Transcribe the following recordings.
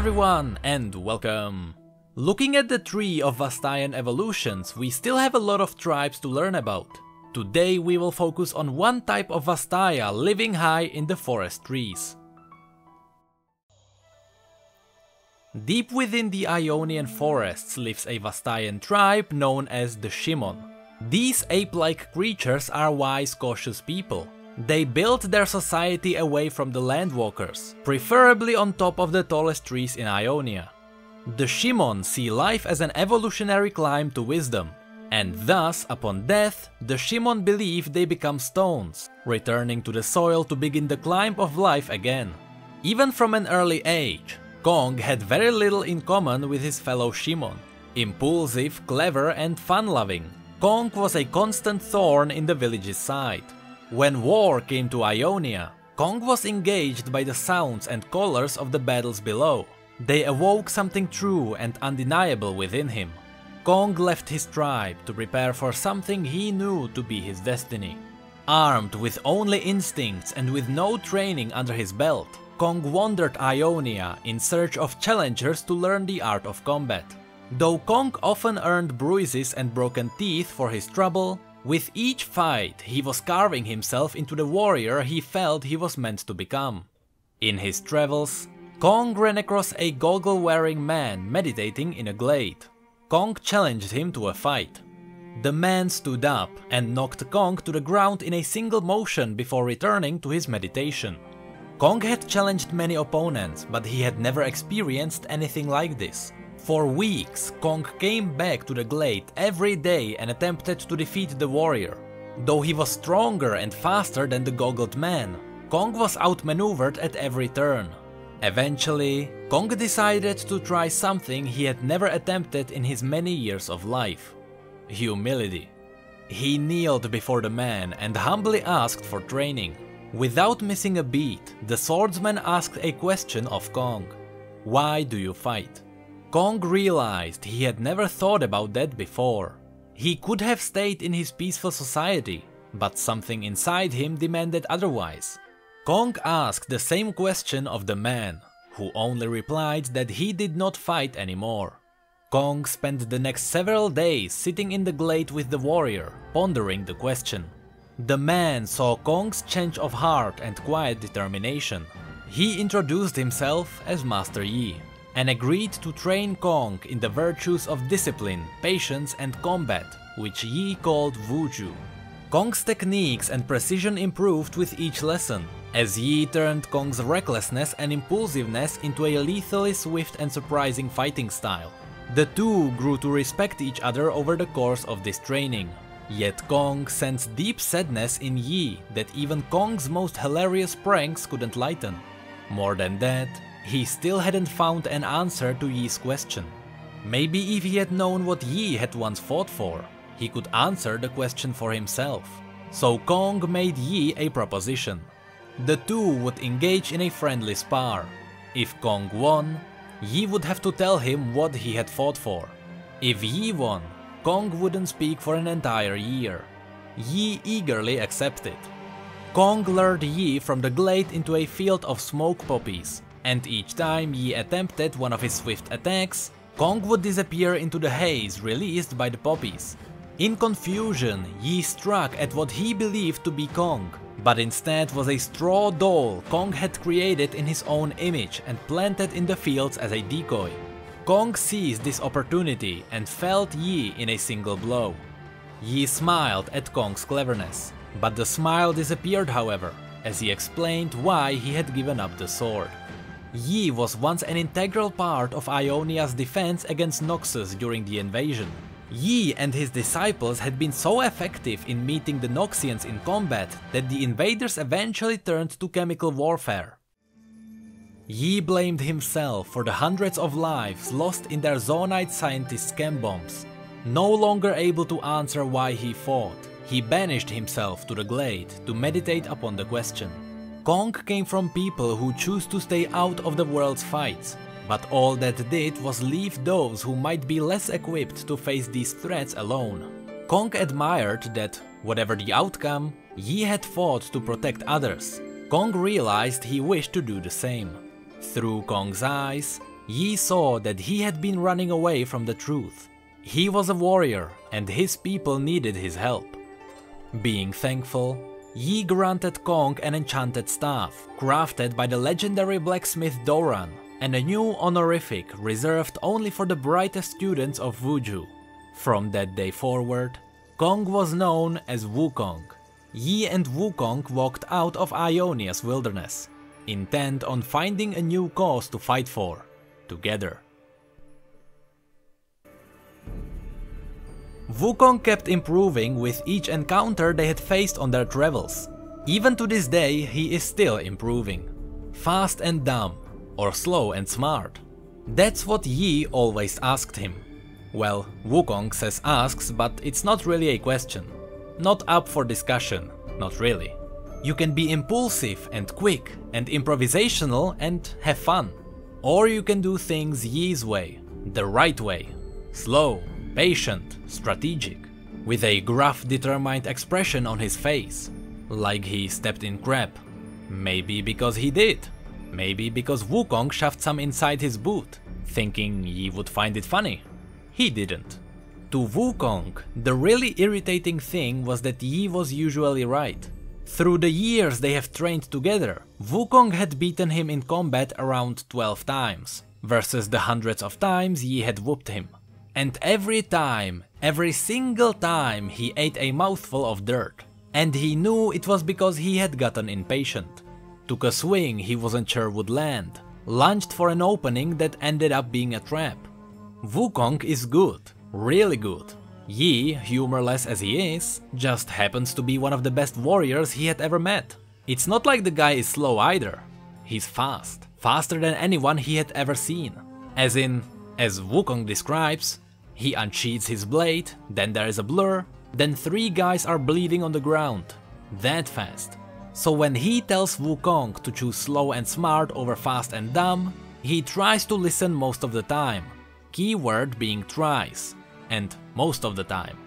everyone, and welcome! Looking at the tree of Vastayan evolutions, we still have a lot of tribes to learn about. Today we will focus on one type of Vastaya living high in the forest trees. Deep within the Ionian forests lives a Vastayan tribe known as the Shimon. These ape-like creatures are wise, cautious people. They built their society away from the landwalkers, preferably on top of the tallest trees in Ionia. The Shimon see life as an evolutionary climb to wisdom, and thus, upon death, the Shimon believe they become stones, returning to the soil to begin the climb of life again. Even from an early age, Kong had very little in common with his fellow Shimon. Impulsive, clever and fun-loving, Kong was a constant thorn in the village's side. When war came to Ionia, Kong was engaged by the sounds and colors of the battles below. They awoke something true and undeniable within him. Kong left his tribe to prepare for something he knew to be his destiny. Armed with only instincts and with no training under his belt, Kong wandered Ionia in search of challengers to learn the art of combat. Though Kong often earned bruises and broken teeth for his trouble, with each fight he was carving himself into the warrior he felt he was meant to become. In his travels, Kong ran across a goggle-wearing man meditating in a glade. Kong challenged him to a fight. The man stood up and knocked Kong to the ground in a single motion before returning to his meditation. Kong had challenged many opponents, but he had never experienced anything like this. For weeks, Kong came back to the glade every day and attempted to defeat the warrior. Though he was stronger and faster than the goggled man, Kong was outmaneuvered at every turn. Eventually, Kong decided to try something he had never attempted in his many years of life: humility. He kneeled before the man and humbly asked for training. Without missing a beat, the swordsman asked a question of Kong: "Why do you fight?" Kong realized he had never thought about that before. He could have stayed in his peaceful society, but something inside him demanded otherwise. Kong asked the same question of the man, who only replied that he did not fight anymore. Kong spent the next several days sitting in the glade with the warrior, pondering the question. The man saw Kong's change of heart and quiet determination. He introduced himself as Master Yi, and agreed to train Kong in the virtues of discipline, patience and combat, which Yi called Wuju. Kong's techniques and precision improved with each lesson, as Yi turned Kong's recklessness and impulsiveness into a lethally swift and surprising fighting style. The two grew to respect each other over the course of this training. Yet Kong sensed deep sadness in Yi that even Kong's most hilarious pranks couldn't lighten. More than that, he still hadn't found an answer to Yi's question. Maybe if he had known what Yi had once fought for, he could answer the question for himself. So Kong made Yi a proposition. The two would engage in a friendly spar. If Kong won, Yi would have to tell him what he had fought for. If Yi won, Kong wouldn't speak for an entire year. Yi eagerly accepted. Kong lured Yi from the glade into a field of smoke poppies, and each time Yi attempted one of his swift attacks, Kong would disappear into the haze released by the poppies. In confusion, Yi struck at what he believed to be Kong, but instead was a straw doll Kong had created in his own image and planted in the fields as a decoy. Kong seized this opportunity and felled Yi in a single blow. Yi smiled at Kong's cleverness, but the smile disappeared however, as he explained why he had given up the sword. Yi was once an integral part of Ionia's defense against Noxus during the invasion. Yi and his disciples had been so effective in meeting the Noxians in combat that the invaders eventually turned to chemical warfare. Yi blamed himself for the hundreds of lives lost in their Zonite scientist chem bombs. No longer able to answer why he fought, he banished himself to the glade to meditate upon the question. Kong came from people who choose to stay out of the world's fights, but all that did was leave those who might be less equipped to face these threats alone. Kong admired that, whatever the outcome, Yi had fought to protect others. Kong realized he wished to do the same. Through Kong's eyes, Yi saw that he had been running away from the truth. He was a warrior and his people needed his help. Being thankful, Yi granted Kong an enchanted staff, crafted by the legendary blacksmith Doran, and a new honorific reserved only for the brightest students of Wuju. From that day forward, Kong was known as Wukong. Yi and Wukong walked out of Ionia's wilderness, intent on finding a new cause to fight for, together. Wukong kept improving with each encounter they had faced on their travels. Even to this day, he is still improving. Fast and dumb, or slow and smart? That's what Yi always asked him. Well, Wukong says asks, but it's not really a question. Not up for discussion, not really. You can be impulsive and quick and improvisational and have fun. Or you can do things Yi's way, the right way. Slow, patient, strategic, with a gruff, determined expression on his face, like he stepped in crap. Maybe because he did. Maybe because Wukong shoved some inside his boot, thinking Yi would find it funny. He didn't. To Wukong, the really irritating thing was that Yi was usually right. Through the years they have trained together, Wukong had beaten him in combat around 12 times, versus the hundreds of times Yi had whooped him. And every time, every single time, he ate a mouthful of dirt. And he knew it was because he had gotten impatient. Took a swing he wasn't sure would land, lunged for an opening that ended up being a trap. Wukong is good, really good. Yi, humorless as he is, just happens to be one of the best warriors he had ever met. It's not like the guy is slow either. He's fast, faster than anyone he had ever seen. As Wukong describes, he unsheathes his blade, then there is a blur, then 3 guys are bleeding on the ground. That fast. So when he tells Wukong to choose slow and smart over fast and dumb, he tries to listen most of the time. Keyword being tries, and most of the time.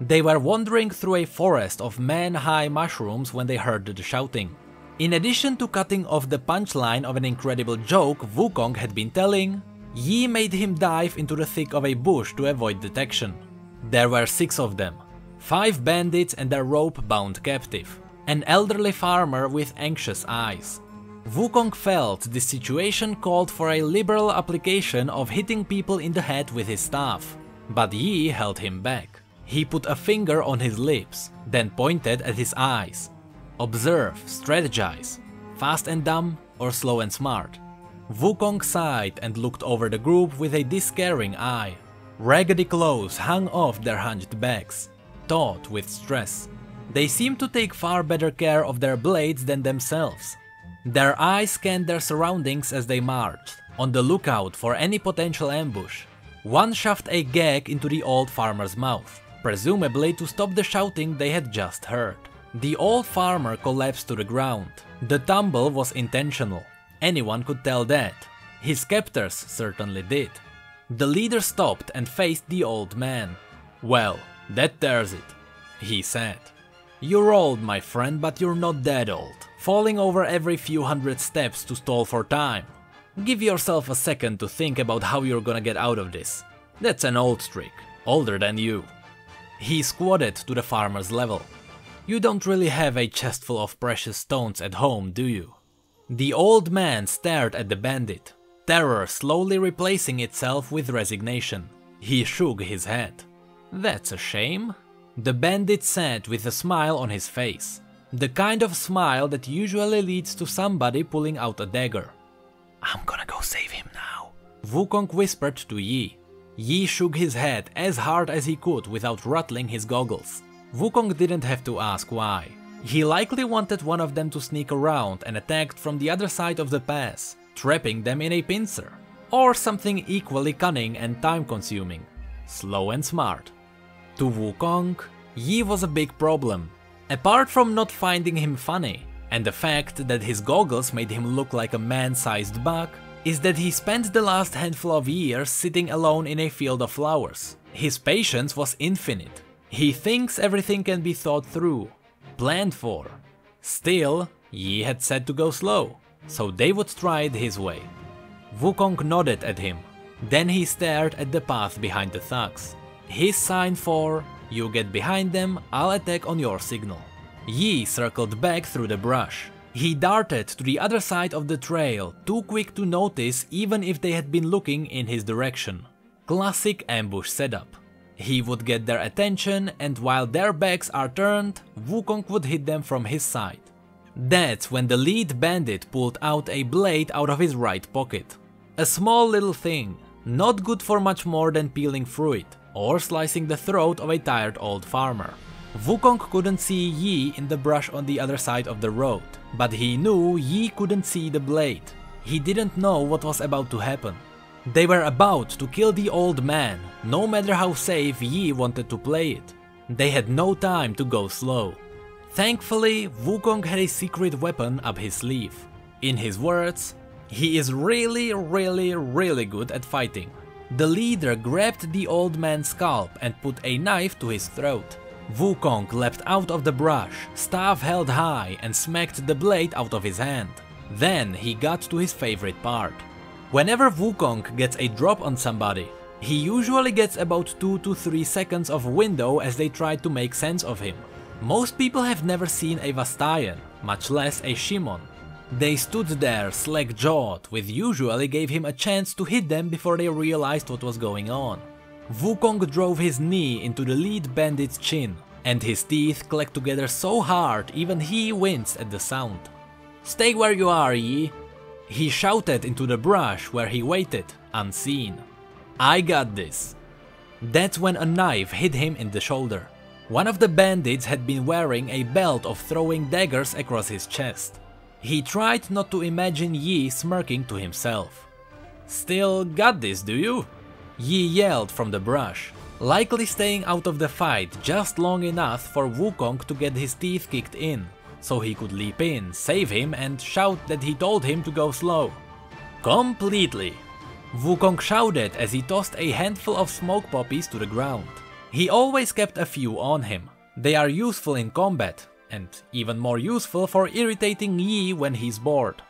They were wandering through a forest of man-high mushrooms when they heard the shouting. In addition to cutting off the punchline of an incredible joke Wukong had been telling, Yi made him dive into the thick of a bush to avoid detection. There were 6 of them, 5 bandits and a rope-bound captive, an elderly farmer with anxious eyes. Wukong felt this situation called for a liberal application of hitting people in the head with his staff, but Yi held him back. He put a finger on his lips, then pointed at his eyes. Observe, strategize, fast and dumb or slow and smart. Wukong sighed and looked over the group with a despairing eye. Raggedy clothes hung off their hunched backs, taut with stress. They seemed to take far better care of their blades than themselves. Their eyes scanned their surroundings as they marched, on the lookout for any potential ambush. One shoved a gag into the old farmer's mouth, presumably to stop the shouting they had just heard. The old farmer collapsed to the ground. The tumble was intentional. Anyone could tell that. His captors certainly did. The leader stopped and faced the old man. "Well, that tears it," he said. "You're old, my friend, but you're not that old, falling over every few hundred steps to stall for time. Give yourself a second to think about how you're gonna get out of this. That's an old streak, older than you." He squatted to the farmer's level. "You don't really have a chest full of precious stones at home, do you?" The old man stared at the bandit, terror slowly replacing itself with resignation. He shook his head. "That's a shame," the bandit said with a smile on his face. The kind of smile that usually leads to somebody pulling out a dagger. "I'm gonna go save him now," Wukong whispered to Yi. Yi shook his head as hard as he could without rattling his goggles. Wukong didn't have to ask why. He likely wanted one of them to sneak around and attack from the other side of the pass, trapping them in a pincer. Or something equally cunning and time-consuming. Slow and smart. To Wukong, Yi was a big problem. Apart from not finding him funny, and the fact that his goggles made him look like a man-sized bug, is that he spent the last handful of years sitting alone in a field of flowers. His patience was infinite. He thinks everything can be thought through, planned for. Still, Yi had said to go slow, so they would try it his way. Wukong nodded at him. Then he stared at the path behind the thugs. His sign for, "You get behind them, I'll attack on your signal." Yi circled back through the brush. He darted to the other side of the trail, too quick to notice even if they had been looking in his direction. Classic ambush setup. He would get their attention, and while their backs are turned, Wukong would hit them from his side. That's when the lead bandit pulled out a blade out of his right pocket. A small little thing, not good for much more than peeling fruit or slicing the throat of a tired old farmer. Wukong couldn't see Yi in the brush on the other side of the road, but he knew Yi couldn't see the blade. He didn't know what was about to happen. They were about to kill the old man, no matter how safe Yi wanted to play it. They had no time to go slow. Thankfully, Wukong had a secret weapon up his sleeve. In his words, "He is really good at fighting." The leader grabbed the old man's scalp and put a knife to his throat. Wukong leapt out of the brush, staff held high, and smacked the blade out of his hand. Then he got to his favorite part. Whenever Wukong gets a drop on somebody, he usually gets about 2 to 3 seconds of window as they try to make sense of him. Most people have never seen a Vastayan, much less a Shimon. They stood there slack-jawed, which usually gave him a chance to hit them before they realized what was going on. Wukong drove his knee into the lead bandit's chin, and his teeth clacked together so hard even he winced at the sound. "Stay where you are, Yi!" He shouted into the brush where he waited, unseen. "I got this." That's when a knife hit him in the shoulder. One of the bandits had been wearing a belt of throwing daggers across his chest. He tried not to imagine Yi smirking to himself. "Still got this, do you?" Yi yelled from the brush, likely staying out of the fight just long enough for Wukong to get his teeth kicked in, so he could leap in, save him, and shout that he told him to go slow. "Completely!" Wukong shouted as he tossed a handful of smoke poppies to the ground. He always kept a few on him. They are useful in combat, and even more useful for irritating Yi when he's bored.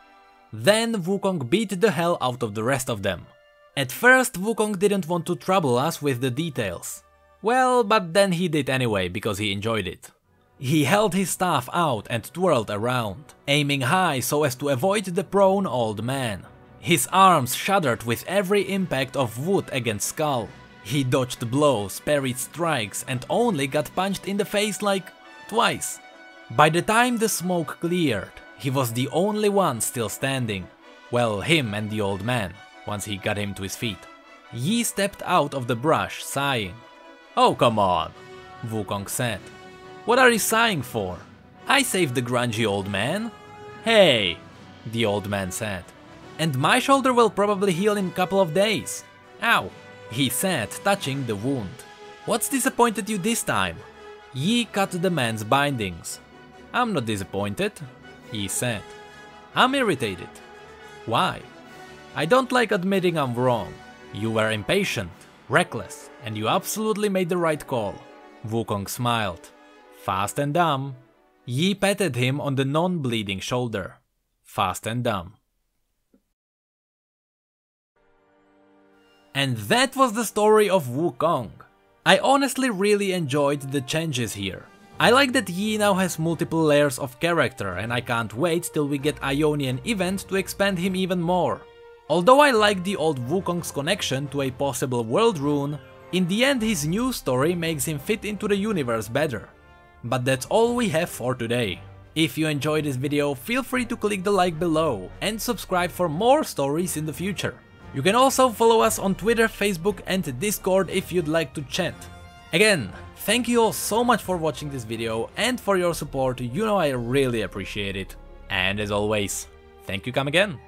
Then Wukong beat the hell out of the rest of them. At first Wukong didn't want to trouble us with the details. Well, but then he did anyway because he enjoyed it. He held his staff out and twirled around, aiming high so as to avoid the prone old man. His arms shuddered with every impact of wood against skull. He dodged blows, parried strikes, and only got punched in the face like twice. By the time the smoke cleared, he was the only one still standing. Well, him and the old man, once he got him to his feet. Yi stepped out of the brush, sighing. "Oh, come on," Wukong said. "What are you sighing for? I saved the grungy old man." "Hey," the old man said. "And my shoulder will probably heal in a couple of days." "Ow," he said, touching the wound. "What's disappointed you this time?" Yi cut the man's bindings. "I'm not disappointed," he said. "I'm irritated." "Why?" "I don't like admitting I'm wrong. You were impatient, reckless, and you absolutely made the right call." Wukong smiled. "Fast and dumb." Yi patted him on the non-bleeding shoulder. "Fast and dumb." And that was the story of Wukong. I honestly really enjoyed the changes here. I like that Yi now has multiple layers of character, and I can't wait till we get Ionian event to expand him even more. Although I like the old Wukong's connection to a possible world rune, in the end his new story makes him fit into the universe better. But that's all we have for today. If you enjoyed this video, feel free to click the like below and subscribe for more stories in the future. You can also follow us on Twitter, Facebook and Discord if you'd like to chat. Again, thank you all so much for watching this video and for your support, you know I really appreciate it. And as always, thank you come again.